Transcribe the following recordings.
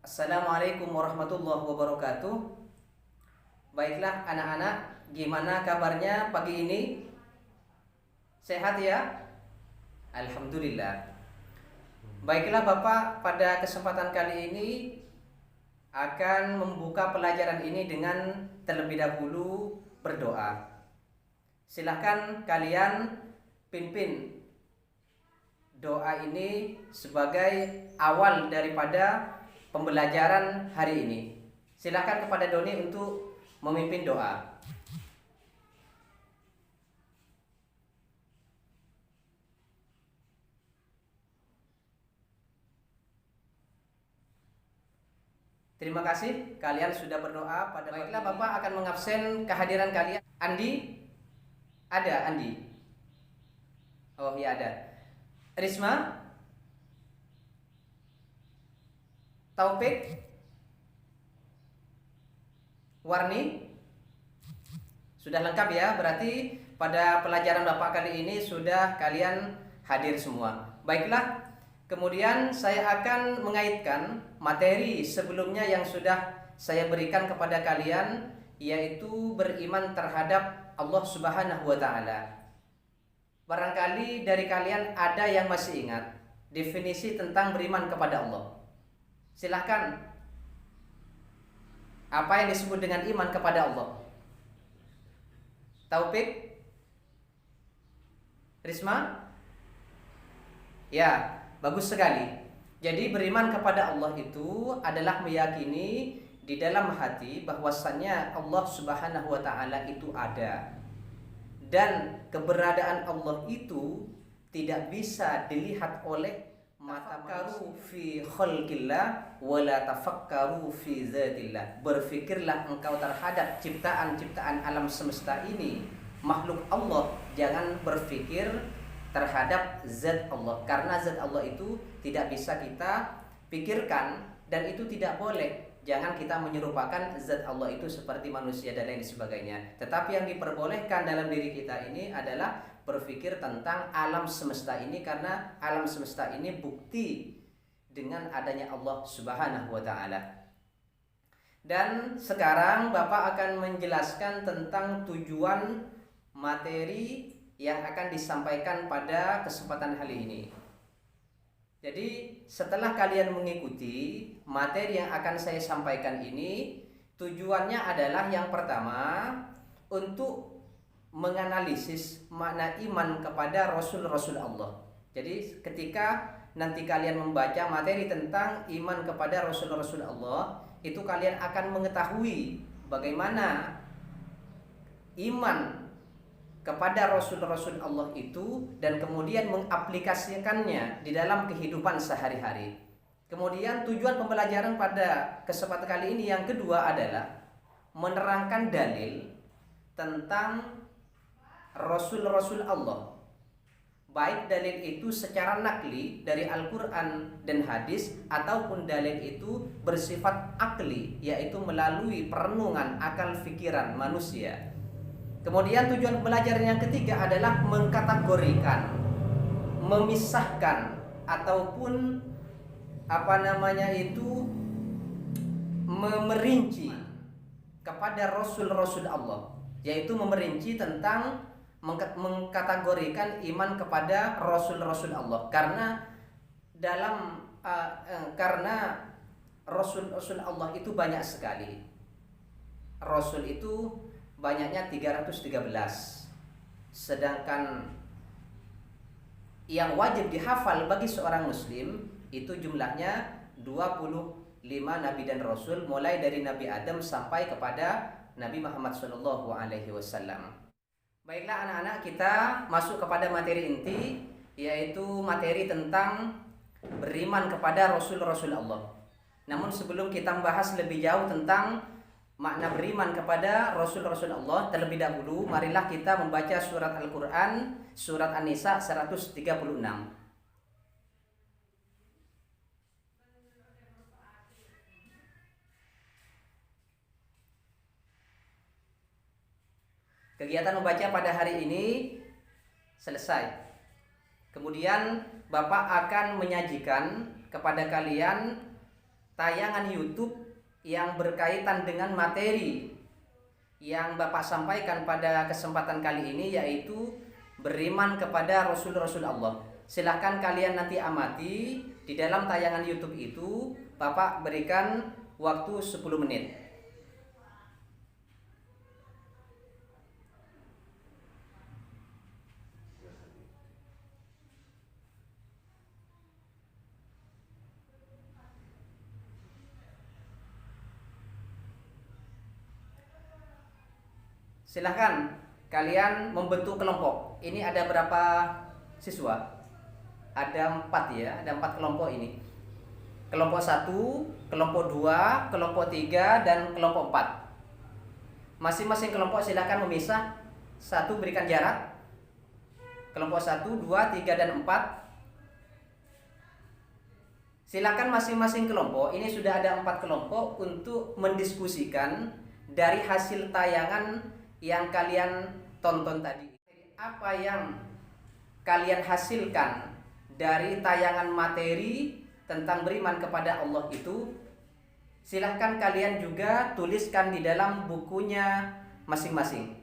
Assalamualaikum warahmatullahi wabarakatuh. Baiklah anak-anak, gimana kabarnya pagi ini? Sehat ya? Alhamdulillah. Baiklah Bapak, pada kesempatan kali ini akan membuka pelajaran ini dengan terlebih dahulu berdoa. Silahkan kalian pimpin doa ini sebagai awal daripada pembelajaran hari ini. Silakan kepada Doni untuk memimpin doa. Terima kasih kalian sudah berdoa pada baiklah Bapak akan mengabsen kehadiran kalian. Andi? Ada Andi? Oh iya ada. Risma? Taufik? Warni? Sudah lengkap ya, berarti pada pelajaran Bapak kali ini sudah kalian hadir semua. Baiklah, kemudian saya akan mengaitkan materi sebelumnya yang sudah saya berikan kepada kalian, yaitu beriman terhadap Allah Subhanahu wa Ta'ala. Barangkali dari kalian ada yang masih ingat definisi tentang beriman kepada Allah. Silahkan, apa yang disebut dengan iman kepada Allah? Taufik? Risma? Ya, bagus sekali. Jadi beriman kepada Allah itu adalah meyakini di dalam hati bahwasannya Allah Subhanahu wa Ta'ala itu ada, dan keberadaan Allah itu tidak bisa dilihat oleh mata manusia. Fi khalqillah wala tafakkaru fi zatillah. Berfikirlah engkau terhadap ciptaan-ciptaan alam semesta ini, makhluk Allah, jangan berfikir terhadap zat Allah, karena zat Allah itu tidak bisa kita pikirkan dan itu tidak boleh. Jangan kita menyerupakan zat Allah itu seperti manusia dan lain sebagainya. Tetapi yang diperbolehkan dalam diri kita ini adalah berpikir tentang alam semesta ini, karena alam semesta ini bukti dengan adanya Allah Subhanahu wa Ta'ala. Dan sekarang Bapak akan menjelaskan tentang tujuan materi yang akan disampaikan pada kesempatan kali ini. Jadi setelah kalian mengikuti materi yang akan saya sampaikan ini, tujuannya adalah yang pertama untuk menganalisis makna iman kepada Rasul-Rasul Allah. Jadi ketika nanti kalian membaca materi tentang iman kepada Rasul-Rasul Allah, itu kalian akan mengetahui bagaimana iman kepada Rasul-Rasul Allah itu dan kemudian mengaplikasikannya di dalam kehidupan sehari-hari. Kemudian tujuan pembelajaran pada kesempatan kali ini yang kedua adalah menerangkan dalil tentang Rasul-Rasul Allah. Baik dalil itu secara nakli dari Al-Quran dan hadis, ataupun dalil itu bersifat akli, yaitu melalui perenungan akal fikiran manusia. Kemudian tujuan pembelajaran yang ketiga adalah mengkategorikan, memisahkan, ataupun merinci kepada Rasul-Rasul Allah, yaitu memerinci tentang mengkategorikan iman kepada Rasul-Rasul Allah, karena Rasul-Rasul Allah itu banyak sekali. Rasul itu banyaknya 313, sedangkan yang wajib dihafal bagi seorang muslim itu jumlahnya 25 nabi dan rasul, mulai dari Nabi Adam sampai kepada Nabi Muhammad SAW. Baiklah anak-anak, kita masuk kepada materi inti, yaitu materi tentang beriman kepada Rasul-Rasul Allah. Namun sebelum kita membahas lebih jauh tentang makna beriman kepada Rasul-Rasul Allah, terlebih dahulu marilah kita membaca surat Al-Quran, surat An-Nisa 136. Kegiatan membaca pada hari ini selesai. Kemudian Bapak akan menyajikan kepada kalian tayangan YouTube yang berkaitan dengan materi yang Bapak sampaikan pada kesempatan kali ini, yaitu beriman kepada Rasul-Rasul Allah. Silahkan kalian nanti amati di dalam tayangan YouTube itu, Bapak berikan waktu 10 menit. Silahkan kalian membentuk kelompok. Ini ada berapa siswa? Ada 4 ya, ada 4 kelompok ini. Kelompok 1, kelompok 2, kelompok 3, dan kelompok 4. Masing-masing kelompok silahkan memisah. 1 berikan jarak. Kelompok 1, 2, 3, dan 4. Silakan masing-masing kelompok, ini sudah ada 4 kelompok, untuk mendiskusikan dari hasil tayangan yang kalian tonton tadi. Apa yang kalian hasilkan dari tayangan materi tentang beriman kepada Allah itu, silahkan kalian juga tuliskan di dalam bukunya masing-masing.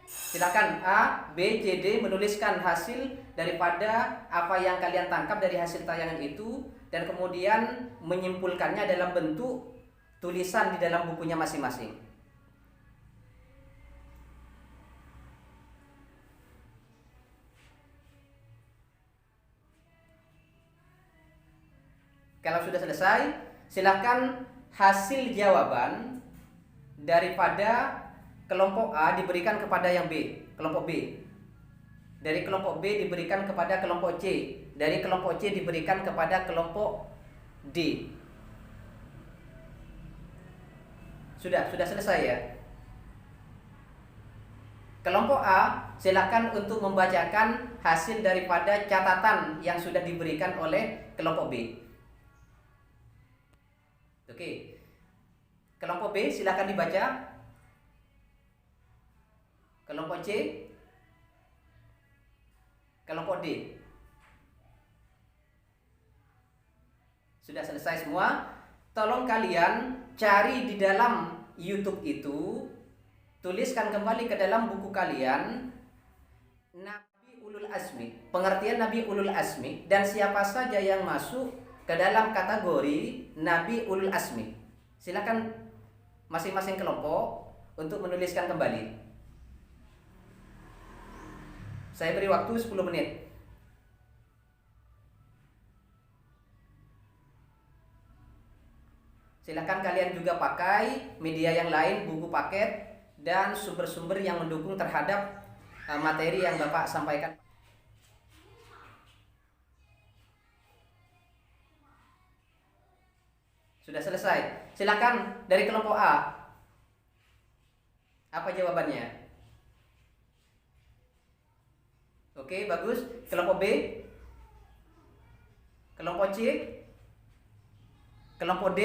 Silakan A, B, C, D menuliskan hasil daripada apa yang kalian tangkap dari hasil tayangan itu, dan kemudian menyimpulkannya dalam bentuk tulisan di dalam bukunya masing-masing. Kalau sudah selesai, silakan hasil jawaban daripada kelompok A diberikan kepada yang B, kelompok B. Dari kelompok B diberikan kepada kelompok C. Dari kelompok C diberikan kepada kelompok D. Sudah selesai ya. Kelompok A silakan untuk membacakan hasil daripada catatan yang sudah diberikan oleh kelompok B. Oke. Kelompok B silakan dibaca. Kelompok C, kelompok D. Sudah selesai semua. Tolong kalian cari di dalam YouTube itu, tuliskan kembali ke dalam buku kalian Nabi Ulul Azmi, pengertian Nabi Ulul Azmi, dan siapa saja yang masuk ke dalam kategori Nabi Ulul Azmi. Silakan masing-masing kelompok untuk menuliskan kembali. Saya beri waktu 10 menit. Silakan kalian juga pakai media yang lain, buku paket, dan sumber-sumber yang mendukung terhadap materi yang Bapak sampaikan. Sudah selesai. Silakan dari kelompok A. Apa jawabannya? Oke, bagus. Kelompok B? Kelompok C? Kelompok D?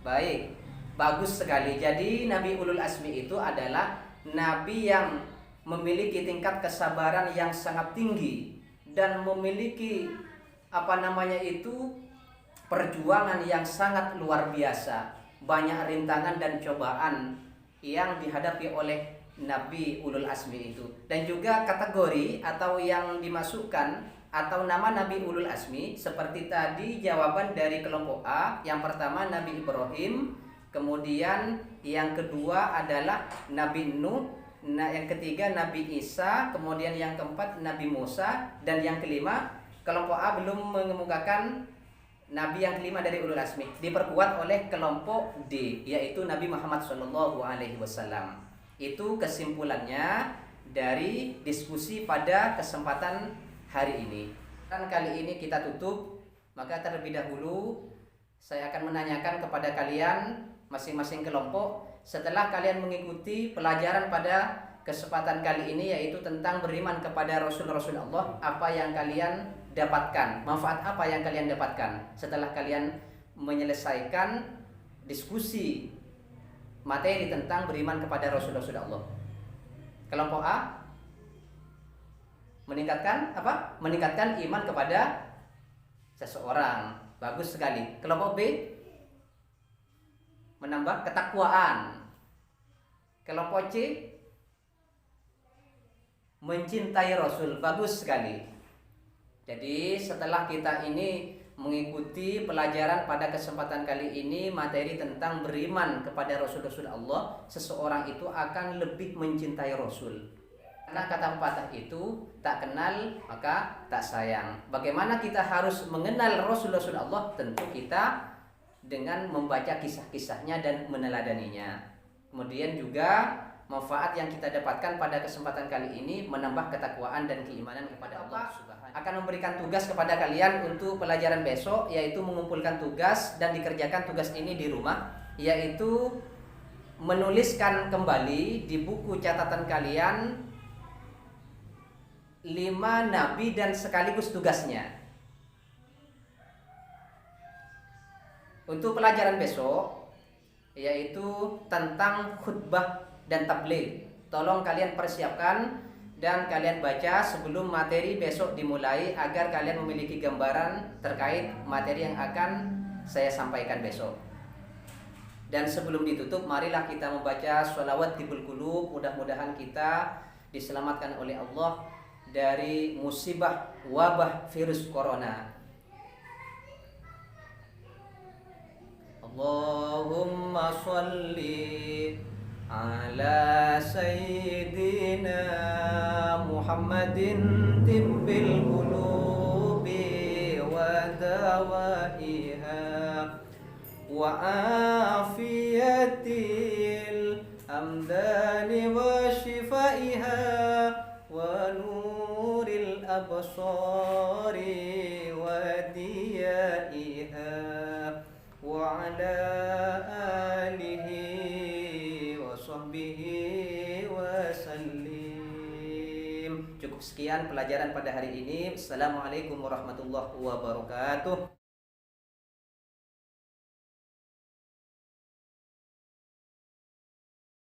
Baik, bagus sekali. Jadi Nabi Ulul Azmi itu adalah Nabi yang memiliki tingkat kesabaran yang sangat tinggi dan memiliki perjuangan yang sangat luar biasa. Banyak rintangan dan cobaan yang dihadapi oleh Nabi Ulul Azmi itu. Dan juga kategori atau yang dimasukkan atau nama Nabi Ulul Azmi seperti tadi jawaban dari kelompok A. Yang pertama Nabi Ibrahim, kemudian yang kedua adalah Nabi Nuh, yang ketiga Nabi Isa, kemudian yang keempat Nabi Musa, dan yang kelima kelompok A belum mengemukakan Nabi yang kelima dari Ulul Azmi. Diperkuat oleh kelompok D, yaitu Nabi Muhammad SAW. Itu kesimpulannya dari diskusi pada kesempatan hari ini. Dan kali ini kita tutup, maka terlebih dahulu saya akan menanyakan kepada kalian masing-masing kelompok, setelah kalian mengikuti pelajaran pada kesempatan kali ini, yaitu tentang beriman kepada Rasul-Rasul Allah, apa yang kalian dapatkan, manfaat apa yang kalian dapatkan setelah kalian menyelesaikan diskusi materi tentang beriman kepada Rasul-Rasul Allah. Kelompok A meningkatkan apa? Meningkatkan iman kepada seseorang. Bagus sekali. Kelompok B menambah ketakwaan. Kelompok C mencintai Rasul. Bagus sekali. Jadi setelah kita ini mengikuti pelajaran pada kesempatan kali ini materi tentang beriman kepada Rasul-Rasul Allah, seseorang itu akan lebih mencintai Rasul. Karena kata pepatah itu, tak kenal maka tak sayang. Bagaimana kita harus mengenal Rasul-Rasul Allah? Tentu kita dengan membaca kisah-kisahnya dan meneladaninya. Kemudian juga manfaat yang kita dapatkan pada kesempatan kali ini menambah ketakwaan dan keimanan kepada Allah Subhanahu. Akan memberikan tugas kepada kalian untuk pelajaran besok, yaitu mengumpulkan tugas dan dikerjakan tugas ini di rumah, yaitu menuliskan kembali di buku catatan kalian 5 nabi dan sekaligus tugasnya. Untuk pelajaran besok yaitu tentang khutbah dan tabligh. Tolong kalian persiapkan dan kalian baca sebelum materi besok dimulai agar kalian memiliki gambaran terkait materi yang akan saya sampaikan besok. Dan sebelum ditutup, marilah kita membaca sholawat tibul qulub. Mudah-mudahan kita diselamatkan oleh Allah dari musibah wabah virus corona. Allahumma sholli ala sayyidina Muhammadin tibbil qulubi wa dawaiha wa afiyatil amdani wa shifaiha wa nuril absari wa diyaiha wa ala alihi wa sahbihi wa sallim. Cukup sekian pelajaran pada hari ini. Assalamualaikum warahmatullahi wabarakatuh.